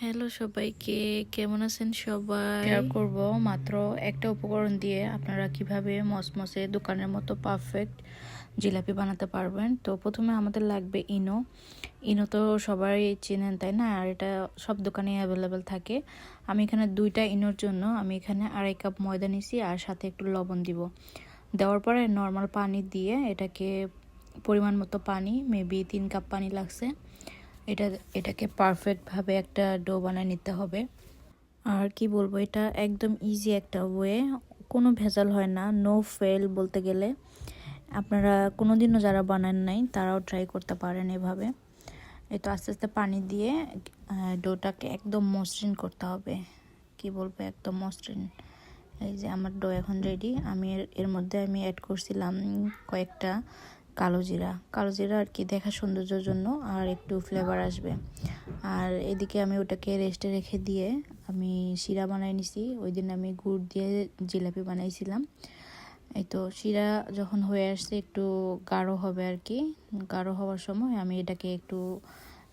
Hello সবাইকে, কেমন আছেন সবাই? শেয়ার করব মাত্র একটা উপকরণ দিয়ে আপনারা কিভাবে মসমসে দোকানের মতো পারফেক্ট জিলাপি বানাতে পারবেন। তো প্রথমে আমাদের লাগবে ইনো। ইনো তো সবাই চেনেন তাই না, আর এটা সব দোকানে অ্যাভেলেবেল থাকে। আমি এখানে 2টা ইনোর জন্য আমি এখানে 2.5 কাপ ময়দা নিছি আর সাথে একটু লবণ দিব। দেওয়ার পরে নর্মাল পানি দিয়ে এটাকে পরিমাণ মতো পানি, মেবি 3 কাপ পানি লাগছে, এটাকে পারফেক্টভাবে একটা ডো বানিয়ে নিতে হবে। আর কি বলবো, এটা একদম ইজি একটা ওয়ে, কোনো ভেজাল হয় না, নো ফেল বলতে গেলে। আপনারা কোনোদিনও যারা বানান নাই তারাও ট্রাই করতে পারেন এভাবে। এই তো আস্তে আস্তে পানি দিয়ে ডোটাকে একদম মসৃণ করতে হবে। কি বলবো, একদম মসৃণ। এই যে আমার ডো এখন রেডি। আমি এর মধ্যে আমি অ্যাড করছিলাম কয়েকটা কালো জিরা আর কি, দেখা সৌন্দর্যের জন্য আর একটু ফ্লেভার আসবে। আর এদিকে আমি ওটাকে রেস্টে রেখে দিয়ে আমি শিরা বানাই নিছি। ওই দিন আমি গুড় দিয়ে জিলাপি বানাইছিলাম। এই তো শিরা যখন হয়ে আসছে, একটু গাঢ় হবে আর কি, গাঢ় হওয়ার সময় আমি এটাকে একটু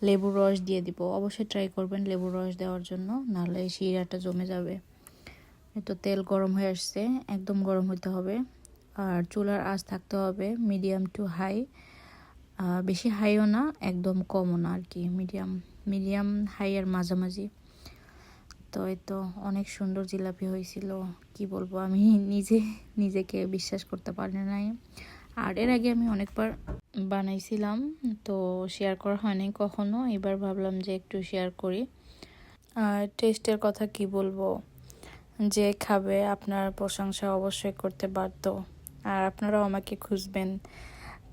লেবুর রস দিয়ে দিব। অবশ্যই ট্রাই করবেন লেবুর রস দেওয়ার জন্য, নাহলে শিরাটা জমে যাবে। এই তো তেল গরম হয়ে আসছে, একদম গরম হতে হবে। আর চুলার আঁচ থাকতে হবে মিডিয়াম টু হাই, বেশি হাইও না একদম কমও না আর কি, মিডিয়াম হাই এর মাঝামাঝি। তো এই তো অনেক সুন্দর জিলাপি হয়েছিল, কি বলবো, আমি নিজেকে বিশ্বাস করতে পারি নাই। আর এর আগে আমি অনেকবার বানাইছিলাম, তো শেয়ার করা হয়নি কখনো, এবার ভাবলাম যে একটু শেয়ার করি। আর টেস্টের কথা কি বলবো, যে খাবে আপনার প্রশংসা অবশ্যই করতে বাধ্য। আর আপনারাও আমাকে খুঁজবেন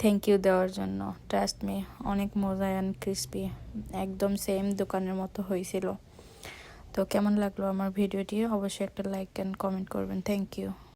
থ্যাংক ইউ দেওয়ার জন্য। ট্রাস্ট মি, অনেক মজা অ্যান্ড ক্রিস্পি, একদম সেম দোকানের মতো হয়েছিল। তো কেমন লাগলো আমার ভিডিওটি, অবশ্যই একটা লাইক অ্যান্ড কমেন্ট করবেন। Thank you.